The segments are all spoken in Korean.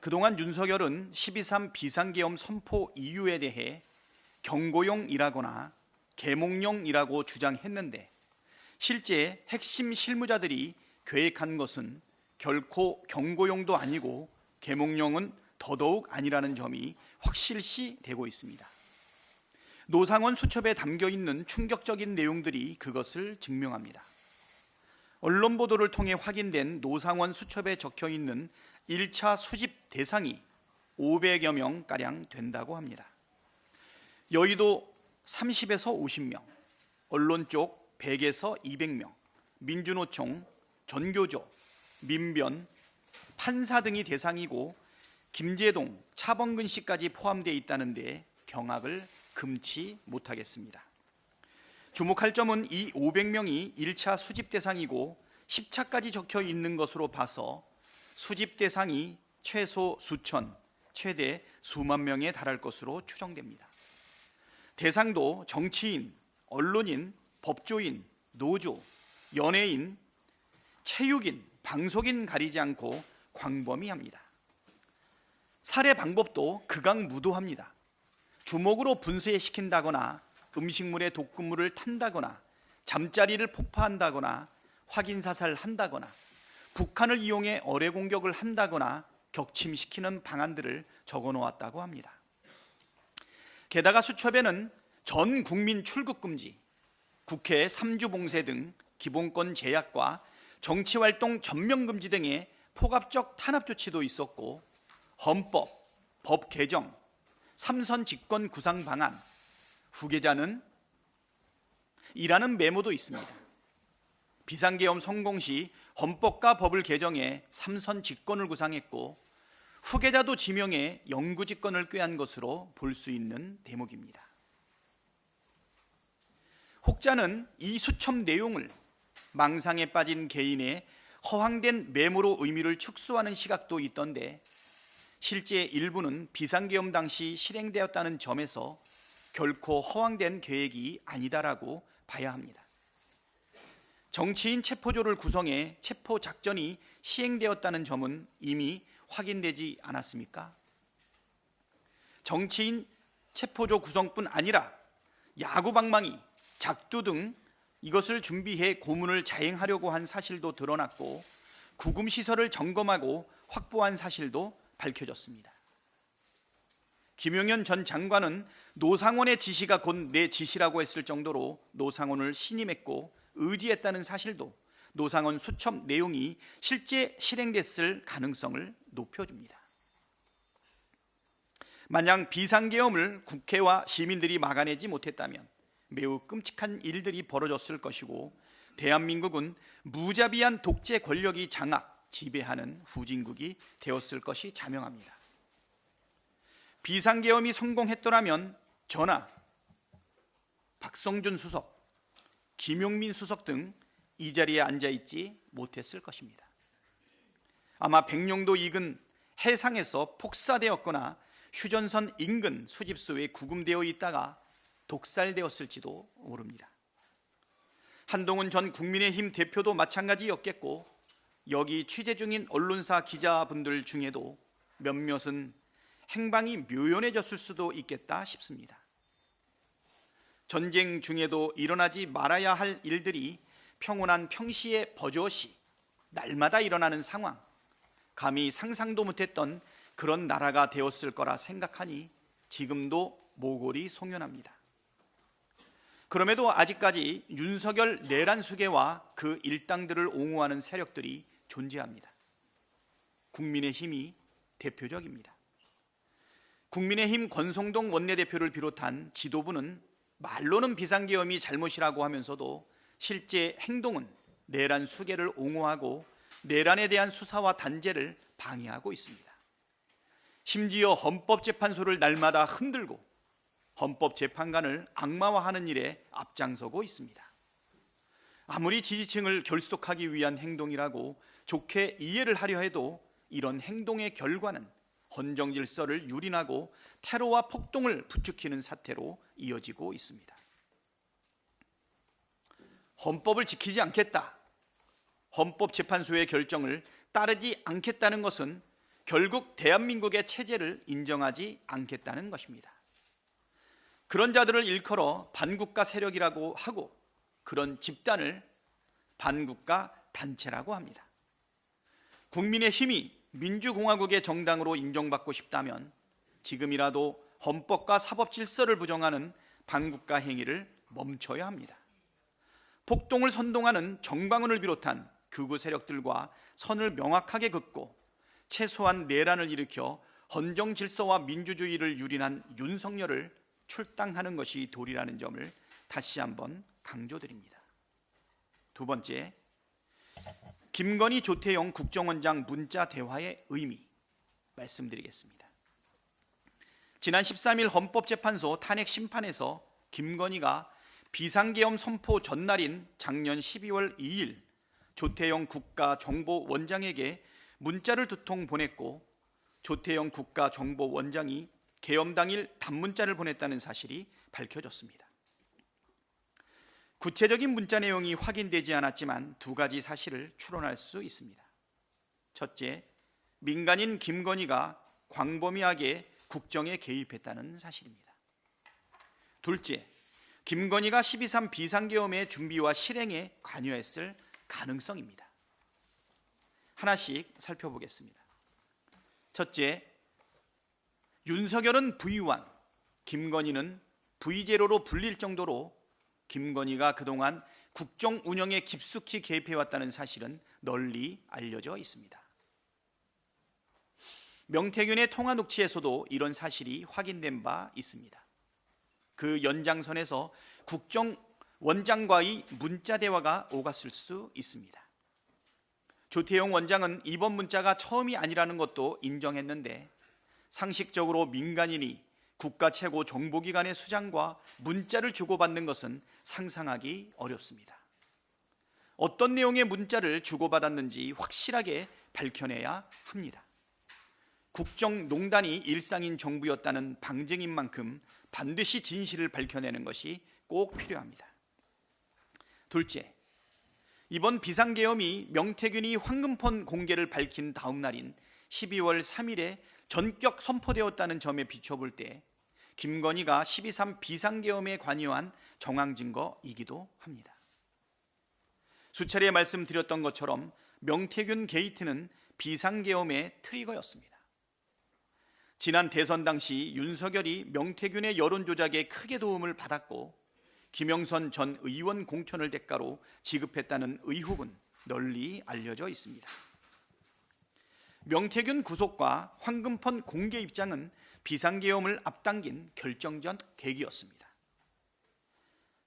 그동안 윤석열은 12.3 비상계엄 선포 이유에 대해 경고용이라거나 계몽령이라고 주장했는데 실제 핵심 실무자들이 계획한 것은 결코 경고용도 아니고 계몽령은 더더욱 아니라는 점이 확실시 되고 있습니다. 노상원 수첩에 담겨있는 충격적인 내용들이 그것을 증명합니다. 언론 보도를 통해 확인된 노상원 수첩에 적혀있는 1차 수집 대상이 500여 명가량 된다고 합니다. 여의도 30에서 50명, 언론 쪽 100에서 200명, 민주노총, 전교조, 민변, 판사 등이 대상이고 김제동, 차범근 씨까지 포함되어 있다는데 경악을 금치 못하겠습니다. 주목할 점은 이 500명이 1차 수집 대상이고 10차까지 적혀 있는 것으로 봐서 수집 대상이 최소 수천, 최대 수만 명에 달할 것으로 추정됩니다. 대상도 정치인, 언론인, 법조인, 노조, 연예인, 체육인, 방송인 가리지 않고 광범위합니다. 살해 방법도 극악무도합니다. 주먹으로 분쇄시킨다거나 음식물에 독극물을 탄다거나 잠자리를 폭파한다거나 확인사살한다거나 북한을 이용해 어뢰 공격을 한다거나 격침시키는 방안들을 적어놓았다고 합니다. 게다가 수첩에는 전 국민 출국 금지, 국회 3주 봉쇄 등 기본권 제약과 정치활동 전면 금지 등의 포괄적 탄압 조치도 있었고 헌법, 법 개정, 삼선 집권 구상 방안, 후계자는 이라는 메모도 있습니다. 비상계엄 성공 시 헌법과 법을 개정해 삼선 집권을 구상했고 후계자도 지명해 영구 집권을 꾀한 것으로 볼 수 있는 대목입니다. 혹자는 이 수첩 내용을 망상에 빠진 개인의 허황된 메모로 의미를 축소하는 시각도 있던데 실제 일부는 비상계엄 당시 실행되었다는 점에서 결코 허황된 계획이 아니다라고 봐야 합니다. 정치인 체포조를 구성해 체포 작전이 시행되었다는 점은 이미 확인되지 않았습니까? 정치인 체포조 구성뿐 아니라 야구방망이, 작두 등 이것을 준비해 고문을 자행하려고 한 사실도 드러났고 구금시설을 점검하고 확보한 사실도 밝혀졌습니다. 김용현 전 장관은 노상원의 지시가 곧 내 지시라고 했을 정도로 노상원을 신임했고 의지했다는 사실도 노상원 수첩 내용이 실제 실행됐을 가능성을 높여줍니다. 만약 비상계엄을 국회와 시민들이 막아내지 못했다면 매우 끔찍한 일들이 벌어졌을 것이고 대한민국은 무자비한 독재 권력이 장악, 지배하는 후진국이 되었을 것이 자명합니다. 비상계엄이 성공했더라면 저나 박성준 수석, 김용민 수석 등 이 자리에 앉아있지 못했을 것입니다. 아마 백령도 인근 해상에서 폭사되었거나 휴전선 인근 수집소에 구금되어 있다가 독살되었을지도 모릅니다. 한동훈 전 국민의힘 대표도 마찬가지였겠고 여기 취재 중인 언론사 기자분들 중에도 몇몇은 행방이 묘연해졌을 수도 있겠다 싶습니다. 전쟁 중에도 일어나지 말아야 할 일들이 평온한 평시에 버젓이 날마다 일어나는 상황, 감히 상상도 못했던 그런 나라가 되었을 거라 생각하니 지금도 모골이 송연합니다. 그럼에도 아직까지 윤석열 내란 수계와 그 일당들을 옹호하는 세력들이 존재합니다. 국민의힘이 대표적입니다. 국민의힘 권성동 원내대표를 비롯한 지도부는 말로는 비상계엄이 잘못이라고 하면서도 실제 행동은 내란 수계를 옹호하고 내란에 대한 수사와 단죄를 방해하고 있습니다. 심지어 헌법재판소를 날마다 흔들고 헌법재판관을 악마화하는 일에 앞장서고 있습니다. 아무리 지지층을 결속하기 위한 행동이라고 좋게 이해를 하려 해도 이런 행동의 결과는 헌정질서를 유린하고 테러와 폭동을 부추기는 사태로 이어지고 있습니다. 헌법을 지키지 않겠다, 헌법재판소의 결정을 따르지 않겠다는 것은 결국 대한민국의 체제를 인정하지 않겠다는 것입니다. 그런 자들을 일컬어 반국가 세력이라고 하고 그런 집단을 반국가 단체라고 합니다. 국민의힘이 민주공화국의 정당으로 인정받고 싶다면 지금이라도 헌법과 사법질서를 부정하는 반국가 행위를 멈춰야 합니다. 폭동을 선동하는 정광훈을 비롯한 극우 세력들과 선을 명확하게 긋고 최소한 내란을 일으켜 헌정 질서와 민주주의를 유린한 윤석열을 출당하는 것이 도리라는 점을 다시 한번 강조드립니다. 두 번째, 김건희 조태용 국정원장 문자 대화의 의미 말씀드리겠습니다. 지난 13일 헌법재판소 탄핵 심판에서 김건희가 비상계엄 선포 전날인 작년 12월 2일 조태용 국가정보원장에게 문자를 2통 보냈고 조태용 국가정보원장이 계엄 당일 단문자를 보냈다는 사실이 밝혀졌습니다. 구체적인 문자 내용이 확인되지 않았지만 두 가지 사실을 추론할 수 있습니다. 첫째, 민간인 김건희가 광범위하게 국정에 개입했다는 사실입니다. 둘째, 김건희가 12.3 비상계엄의 준비와 실행에 관여했을 가능성입니다. 하나씩 살펴보겠습니다. 첫째, 윤석열은 V1, 김건희는 V0로 불릴 정도로 김건희가 그동안 국정 운영에 깊숙이 개입해왔다는 사실은 널리 알려져 있습니다. 명태균의 통화 녹취에서도 이런 사실이 확인된 바 있습니다. 그 연장선에서 국정원장과의 문자 대화가 오갔을 수 있습니다. 조태용 원장은 이번 문자가 처음이 아니라는 것도 인정했는데 상식적으로 민간인이 국가 최고 정보기관의 수장과 문자를 주고받는 것은 상상하기 어렵습니다. 어떤 내용의 문자를 주고받았는지 확실하게 밝혀내야 합니다. 국정농단이 일상인 정부였다는 방증인 만큼 반드시 진실을 밝혀내는 것이 꼭 필요합니다. 둘째, 이번 비상계엄이 명태균이 황금폰 공개를 밝힌 다음 날인 12월 3일에 전격 선포되었다는 점에 비춰볼 때 김건희가 12.3 비상계엄에 관여한 정황 증거이기도 합니다. 수차례 말씀드렸던 것처럼 명태균 게이트는 비상계엄의 트리거였습니다. 지난 대선 당시 윤석열이 명태균의 여론조작에 크게 도움을 받았고 김영선 전 의원 공천을 대가로 지급했다는 의혹은 널리 알려져 있습니다. 명태균 구속과 황금폰 공개 입장은 비상계엄을 앞당긴 결정적 계기였습니다.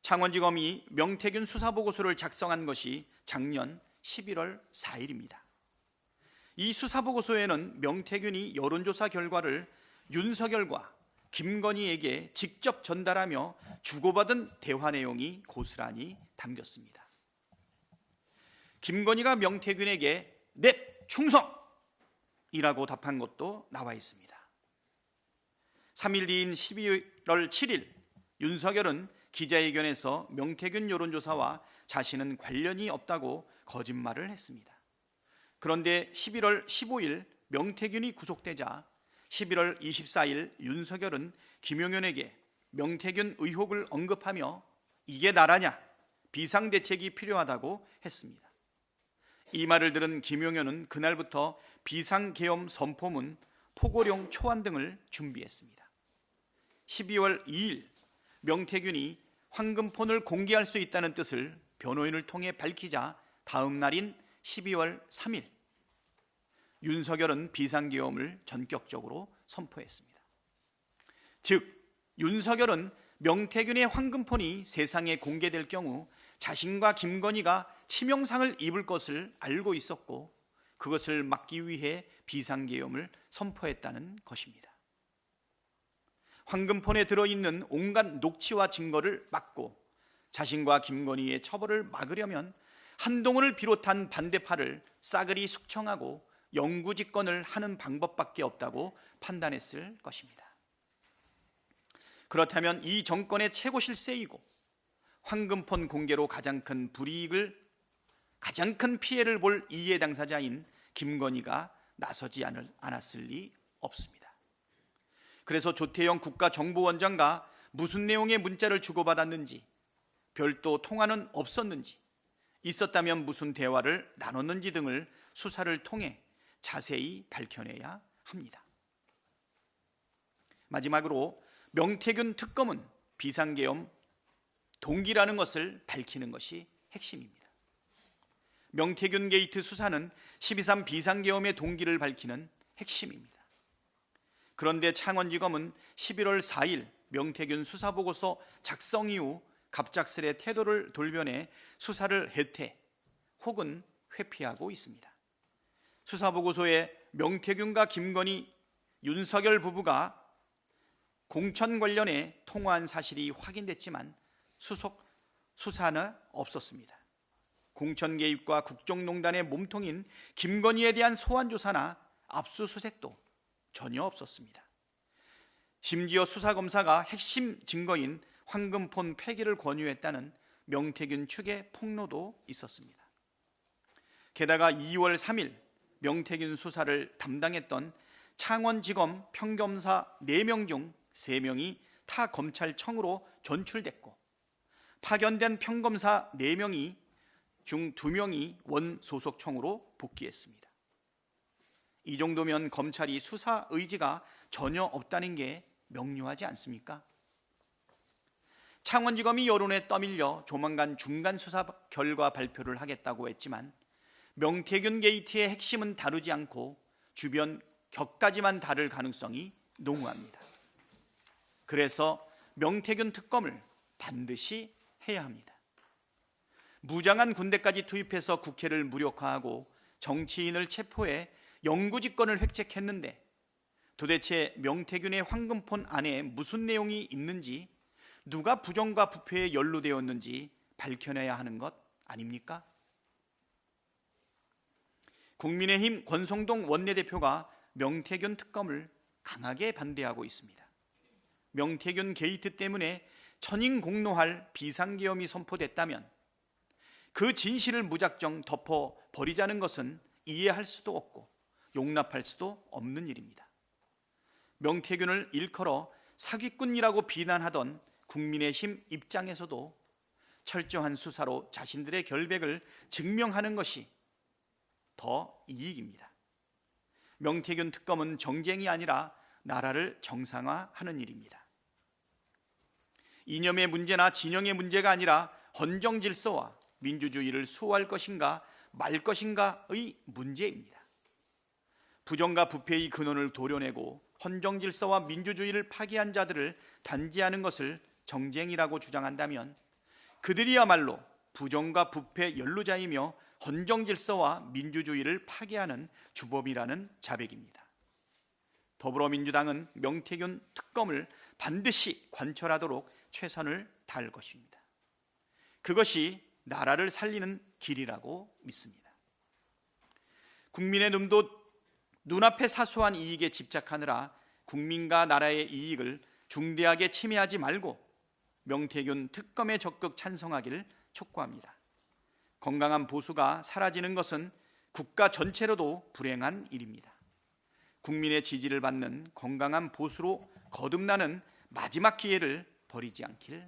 창원지검이 명태균 수사보고서를 작성한 것이 작년 11월 4일입니다. 이 수사보고서에는 명태균이 여론조사 결과를 윤석열과 김건희에게 직접 전달하며 주고받은 대화 내용이 고스란히 담겼습니다. 김건희가 명태균에게 넵 충성이라고 답한 것도 나와 있습니다. 3일 뒤인 12월 7일 윤석열은 기자회견에서 명태균 여론조사와 자신은 관련이 없다고 거짓말을 했습니다. 그런데 11월 15일 명태균이 구속되자 11월 24일 윤석열은 김용현에게 명태균 의혹을 언급하며 이게 나라냐? 비상대책이 필요하다고 했습니다. 이 말을 들은 김용현은 그날부터 비상계엄 선포문, 포고령 초안 등을 준비했습니다. 12월 2일 명태균이 황금폰을 공개할 수 있다는 뜻을 변호인을 통해 밝히자 다음 날인 12월 3일 윤석열은 비상계엄을 전격적으로 선포했습니다. 즉 윤석열은 명태균의 황금폰이 세상에 공개될 경우 자신과 김건희가 치명상을 입을 것을 알고 있었고 그것을 막기 위해 비상계엄을 선포했다는 것입니다. 황금폰에 들어있는 온갖 녹취와 증거를 막고 자신과 김건희의 처벌을 막으려면 한동훈을 비롯한 반대파를 싸그리 숙청하고 영구집권을 하는 방법밖에 없다고 판단했을 것입니다. 그렇다면 이 정권의 최고 실세이고 황금폰 공개로 가장 큰 피해를 볼 이해 당사자인 김건희가 나서지 않았을 리 없습니다. 그래서 조태영 국가정보원장과 무슨 내용의 문자를 주고받았는지, 별도 통화는 없었는지, 있었다면 무슨 대화를 나눴는지 등을 수사를 통해 자세히 밝혀내야 합니다. 마지막으로 명태균 특검은 비상계엄 동기라는 것을 밝히는 것이 핵심입니다. 명태균 게이트 수사는 12.3 비상계엄의 동기를 밝히는 핵심입니다. 그런데 창원지검은 11월 4일 명태균 수사보고서 작성 이후 갑작스레 태도를 돌변해 수사를 해태 혹은 회피하고 있습니다. 수사보고서에 명태균과 김건희, 윤석열 부부가 공천 관련해 통화한 사실이 확인됐지만 수사는 없었습니다. 공천 개입과 국정농단의 몸통인 김건희에 대한 소환 조사나 압수수색도 전혀 없었습니다. 심지어 수사검사가 핵심 증거인 황금폰 폐기를 권유했다는 명태균 측의 폭로도 있었습니다. 게다가 2월 3일 명태균 수사를 담당했던 창원지검 평검사 4명 중 3명이 타 검찰청으로 전출됐고, 파견된 평검사 4명이 중 2명이 원 소속청으로 복귀했습니다. 이 정도면 검찰이 수사 의지가 전혀 없다는 게 명료하지 않습니까? 창원지검이 여론에 떠밀려 조만간 중간 수사 결과 발표를 하겠다고 했지만 명태균 게이트의 핵심은 다루지 않고 주변 격까지만 다룰 가능성이 농후합니다. 그래서 명태균 특검을 반드시 해야 합니다. 무장한 군대까지 투입해서 국회를 무력화하고 정치인을 체포해 영구집권을 획책했는데 도대체 명태균의 황금폰 안에 무슨 내용이 있는지, 누가 부정과 부패에 연루되었는지 밝혀내야 하는 것 아닙니까? 국민의힘 권성동 원내대표가 명태균 특검을 강하게 반대하고 있습니다. 명태균 게이트 때문에 천인공노할 비상계엄이 선포됐다면 그 진실을 무작정 덮어버리자는 것은 이해할 수도 없고 용납할 수도 없는 일입니다. 명태균을 일컬어 사기꾼이라고 비난하던 국민의힘 입장에서도 철저한 수사로 자신들의 결백을 증명하는 것이 더 이익입니다. 명태균 특검은 정쟁이 아니라 나라를 정상화하는 일입니다. 이념의 문제나 진영의 문제가 아니라 헌정 질서와 민주주의를 수호할 것인가 말 것인가의 문제입니다. 부정과 부패의 근원을 도려내고 헌정 질서와 민주주의를 파괴한 자들을 단죄하는 것을 정쟁이라고 주장한다면 그들이야말로 부정과 부패 연루자이며 헌정 질서와 민주주의를 파괴하는 주범이라는 자백입니다. 더불어민주당은 명태균 특검을 반드시 관철하도록 최선을 다할 것입니다. 그것이 나라를 살리는 길이라고 믿습니다. 국민의 눈앞의 사소한 이익에 집착하느라 국민과 나라의 이익을 중대하게 침해하지 말고 명태균 특검에 적극 찬성하기를 촉구합니다. 건강한 보수가 사라지는 것은 국가 전체로도 불행한 일입니다. 국민의 지지를 받는 건강한 보수로 거듭나는 마지막 기회를 버리지 않길